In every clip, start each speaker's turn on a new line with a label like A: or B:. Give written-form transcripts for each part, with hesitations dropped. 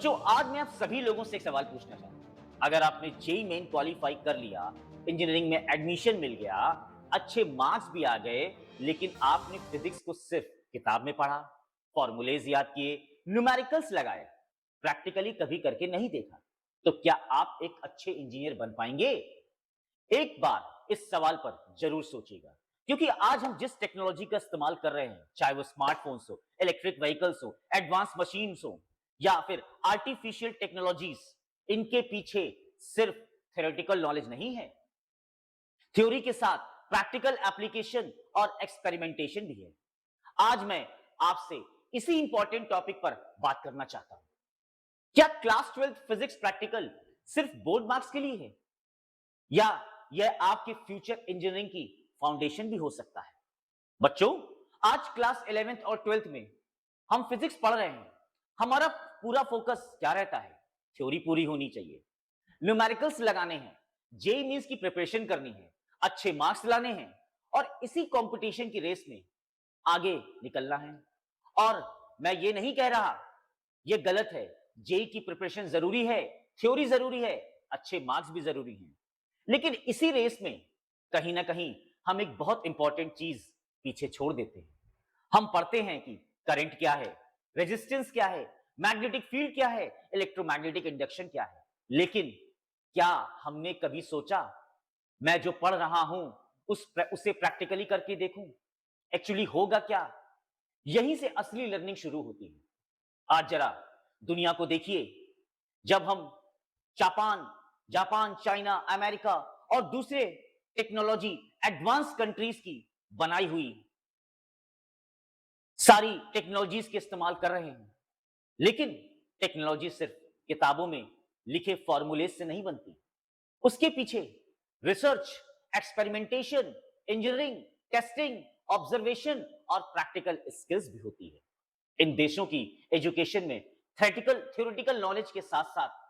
A: बच्चों, आज मैं आप सभी लोगों से एक सवाल पूछना चाहता हूं। अगर आपने जेई मेन क्वालिफाई कर लिया, इंजीनियरिंग में एडमिशन मिल गया, अच्छे मार्क्स भी आ गए, लेकिन आपने फिजिक्स को सिर्फ किताब में पढ़ा, फॉर्मूलेज याद किए, न्यूमेरिकल्स लगाए, प्रैक्टिकली कभी करके नहीं देखा, तो क्या आप एक अच्छे इंजीनियर बन पाएंगे? एक बार इस सवाल पर जरूर सोचिएगा, क्योंकि आज हम जिस टेक्नोलॉजी का इस्तेमाल कर रहे हैं, चाहे वो स्मार्टफोन्स हो, इलेक्ट्रिक व्हीकल्स हो, एडवांस मशीन्स हो, या फिर आर्टिफिशियल टेक्नोलॉजीज, इनके पीछे सिर्फ थ्योरेटिकल नॉलेज नहीं है। थ्योरी के साथ प्रैक्टिकल एप्लीकेशन और एक्सपेरिमेंटेशन भी है। आज मैं आपसे इसी इंपॉर्टेंट टॉपिक पर बात करना चाहता हूं। क्या क्लास 12 फिजिक्स प्रैक्टिकल सिर्फ बोर्ड मार्क्स के लिए है, या यह आपके फ्यूचर इंजीनियरिंग की फाउंडेशन भी हो सकता है? बच्चों, आज क्लास 11th और 12th में हम फिजिक्स पढ़ रहे हैं। हमारा पूरा फोकस क्या रहता है? थ्योरी पूरी होनी चाहिए, न्यूमेरिकल्स लगाने हैं, जेई मींस की प्रिपरेशन करनी है, अच्छे मार्क्स लाने हैं, और इसी कंपटीशन की रेस में आगे निकलना है। और मैं ये नहीं कह रहा ये गलत है, जेई की प्रिपरेशन जरूरी है, थ्योरी जरूरी है, अच्छे मार्क्स भी जरूरी हैं, लेकिन इसी रेस में कहीं ना कहीं हम एक बहुत इंपॉर्टेंट चीज पीछे छोड़ देते हैं। हम पढ़ते हैं कि करंट क्या है, रेजिस्टेंस क्या है, मैग्नेटिक फील्ड क्या है, इलेक्ट्रोमैग्नेटिक इंडक्शन क्या है, लेकिन क्या हमने कभी सोचा मैं जो पढ़ रहा हूं उसे प्रैक्टिकली करके देखूं, एक्चुअली होगा क्या? यहीं से असली लर्निंग शुरू होती है। आज जरा दुनिया को देखिए। जब हम जापान जापान चाइना, अमेरिका और दूसरे टेक्नोलॉजी एडवांस कंट्रीज की बनाई हुई सारी टेक्नोलॉजीज के इस्तेमाल कर रहे हैं, लेकिन टेक्नोलॉजी सिर्फ किताबों में लिखे फॉर्मूले से नहीं बनती। उसके पीछे research, experimentation, engineering, testing, observation और प्रैक्टिकल स्किल्स भी होती है। इन देशों की एजुकेशन में थ्योरेटिकल नॉलेज के साथ साथ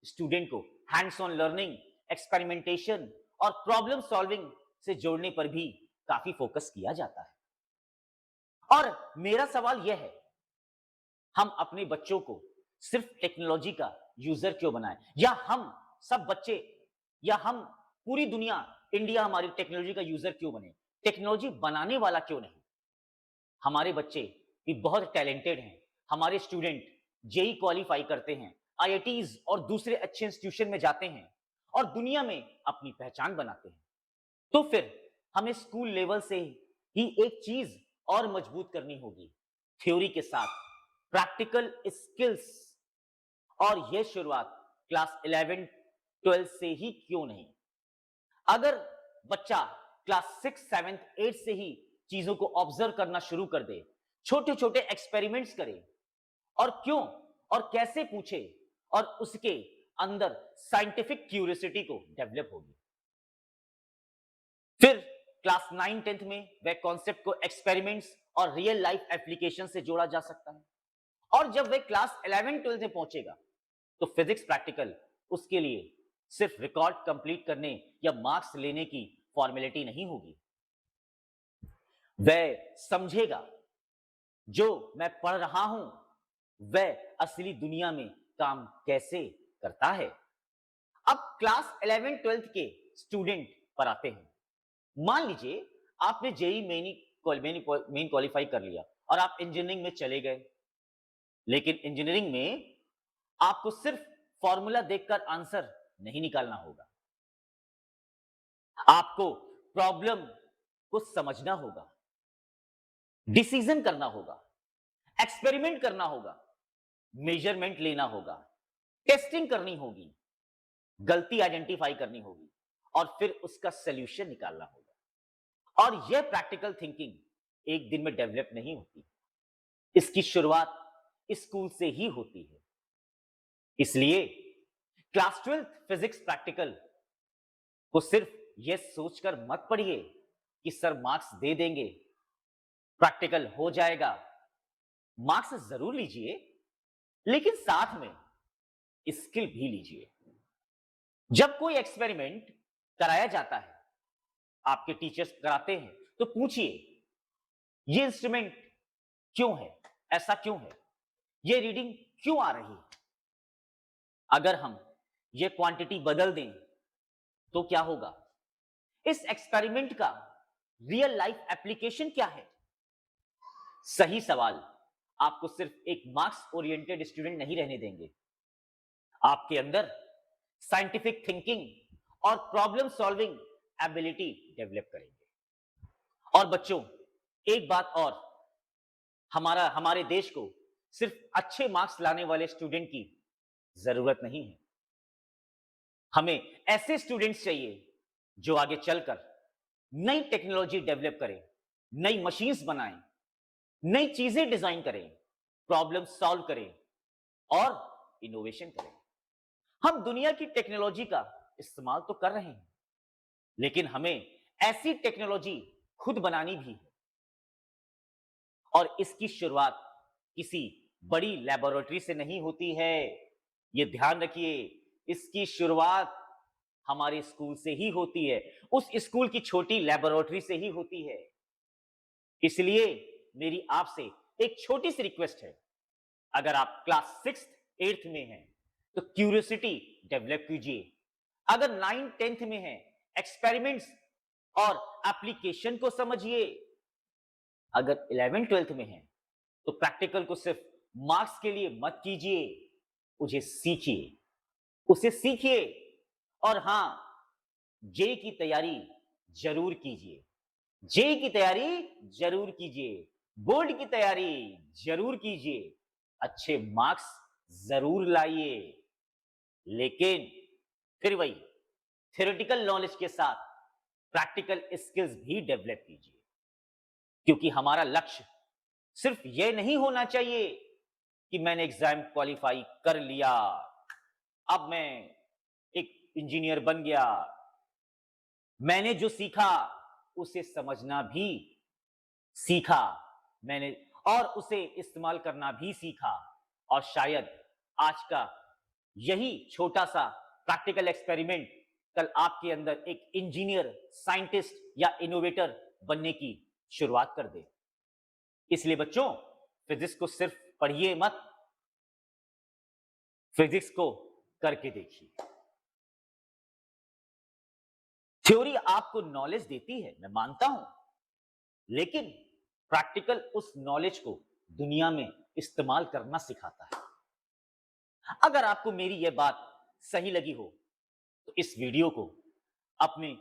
A: स्टूडेंट को हैंड्स ऑन लर्निंग, एक्सपेरिमेंटेशन और प्रॉब्लम सॉल्विंग से जोड़ने पर भी काफी फोकस किया जाता है। और मेरा सवाल यह है, हम अपने बच्चों को सिर्फ टेक्नोलॉजी का यूजर क्यों बनाएं, या हम सब बच्चे, या हम पूरी दुनिया, इंडिया हमारी टेक्नोलॉजी का यूजर क्यों बने? टेक्नोलॉजी बनाने वाला क्यों नहीं? हमारे बच्चे भी बहुत टैलेंटेड हैं। हमारे स्टूडेंट जेई क्वालिफाई करते हैं, आईआईटीज और दूसरे अच्छे इंस्टीट्यूशन में जाते हैं और दुनिया में अपनी पहचान बनाते हैं। तो फिर हमें स्कूल लेवल से ही एक चीज और मजबूत करनी होगी, थ्योरी के साथ प्रैक्टिकल स्किल्स। और यह शुरुआत क्लास 11 12 से ही क्यों नहीं? अगर बच्चा क्लास 6 7 8 से ही चीजों को ऑब्जर्व करना शुरू कर दे, छोटे छोटे एक्सपेरिमेंट्स करे, और क्यों और कैसे पूछे, और उसके अंदर साइंटिफिक क्यूरियोसिटी को डेवलप होगी, फिर क्लास 9 10th में वह कॉन्सेप्ट को एक्सपेरिमेंट्स और रियल लाइफ एप्लीकेशन से जोड़ा जा सकता है। और जब वह क्लास 11 12th में पहुंचेगा, तो फिजिक्स प्रैक्टिकल उसके लिए सिर्फ रिकॉर्ड कंप्लीट करने या मार्क्स लेने की फॉर्मेलिटी नहीं होगी। वह समझेगा जो मैं पढ़ रहा हूं वह असली दुनिया में काम कैसे करता है। अब क्लास 11 12th के स्टूडेंट पर आते हैं। मान लीजिए आपने जेई मेन क्वालिफाई कर लिया और आप इंजीनियरिंग में चले गए, लेकिन इंजीनियरिंग में आपको सिर्फ फॉर्मूला देखकर आंसर नहीं निकालना होगा। आपको प्रॉब्लम को समझना होगा, डिसीजन करना होगा, एक्सपेरिमेंट करना होगा, मेजरमेंट लेना होगा, टेस्टिंग करनी होगी, गलती आइडेंटिफाई करनी होगी, और फिर उसका सॉल्यूशन निकालना होगा। और यह प्रैक्टिकल थिंकिंग एक दिन में डेवलप नहीं होती, इसकी शुरुआत स्कूल से ही होती है। इसलिए क्लास 12 फिजिक्स प्रैक्टिकल को सिर्फ यह सोचकर मत पढ़िए कि सर मार्क्स दे देंगे, प्रैक्टिकल हो जाएगा। मार्क्स जरूर लीजिए, लेकिन साथ में स्किल भी लीजिए। जब कोई एक्सपेरिमेंट कराया जाता है, आपके टीचर्स कराते हैं, तो पूछिए ये इंस्ट्रूमेंट क्यों है, ऐसा क्यों है, ये रीडिंग क्यों आ रही है, अगर हम ये क्वांटिटी बदल दें तो क्या होगा? इस एक्सपेरिमेंट का रियल लाइफ एप्लीकेशन क्या है? सही सवाल आपको सिर्फ एक मार्क्स ओरिएंटेड स्टूडेंट नहीं रहने देंगे। आपके अंदर साइंटिफिक थिंकिंग और प्रॉब्लम सॉल्विंग एबिलिटी डेवलप करेंगे। और बच्चों, एक बात और, हमारे देश को सिर्फ अच्छे मार्क्स लाने वाले स्टूडेंट की जरूरत नहीं है। हमें ऐसे स्टूडेंट्स चाहिए जो आगे चलकर नई टेक्नोलॉजी डेवलप करें, नई मशीन्स बनाएं, नई चीजें डिजाइन करें, प्रॉब्लम सॉल्व करें और इनोवेशन करें। हम दुनिया की टेक्नोलॉजी का इस्तेमाल तो कर रहे हैं, लेकिन हमें ऐसी टेक्नोलॉजी खुद बनानी भी है। और इसकी शुरुआत किसी बड़ी लेबोरेटरी से नहीं होती है। यह ध्यान रखिए, इसकी शुरुआत हमारे स्कूल से ही होती है, उस स्कूल की छोटी लेबोरेटरी से ही होती है। इसलिए मेरी आपसे एक छोटी सी रिक्वेस्ट है, अगर आप क्लास 6th 8th में हैं तो क्यूरियोसिटी डेवलप कीजिए। अगर 9th 10th में हैं, एक्सपेरिमेंट्स और एप्लीकेशन को समझिए। अगर 11th 12th में हैं तो प्रैक्टिकल को सिर्फ मार्क्स के लिए मत कीजिए, उसे सीखिए, उसे सीखिए। और हां, जे की तैयारी जरूर कीजिए, जे की तैयारी जरूर कीजिए, बोर्ड की तैयारी जरूर कीजिए, अच्छे मार्क्स जरूर लाइए। लेकिन फिर वही थ्योरेटिकल नॉलेज के साथ प्रैक्टिकल स्किल्स भी डेवलप कीजिए, क्योंकि हमारा लक्ष्य सिर्फ यह नहीं होना चाहिए कि मैंने एग्जाम क्वालिफाई कर लिया, अब मैं एक इंजीनियर बन गया। मैंने जो सीखा उसे समझना भी सीखा मैंने, और उसे इस्तेमाल करना भी सीखा। और शायद आज का यही छोटा सा प्रैक्टिकल एक्सपेरिमेंट कल आपके अंदर एक इंजीनियर, साइंटिस्ट या इनोवेटर बनने की शुरुआत कर दे। इसलिए बच्चों, फिजिक्स को सिर्फ पढ़िए मत, फिजिक्स को करके देखिए। थ्योरी आपको नॉलेज देती है, मैं मानता हूं, लेकिन प्रैक्टिकल उस नॉलेज को दुनिया में इस्तेमाल करना सिखाता है। अगर आपको मेरी यह बात सही लगी हो तो इस वीडियो को अपने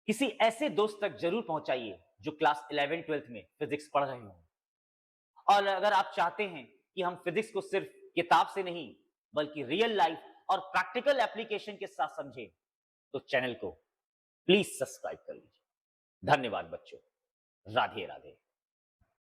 A: किसी ऐसे दोस्त तक जरूर पहुंचाइए जो क्लास 11 12th में फिजिक्स पढ़ रहे हो। और अगर आप चाहते हैं कि हम फिजिक्स को सिर्फ किताब से नहीं बल्कि रियल लाइफ और प्रैक्टिकल एप्लीकेशन के साथ समझें तो चैनल को प्लीज सब्सक्राइब कर लीजिए। धन्यवाद बच्चों, राधे राधे।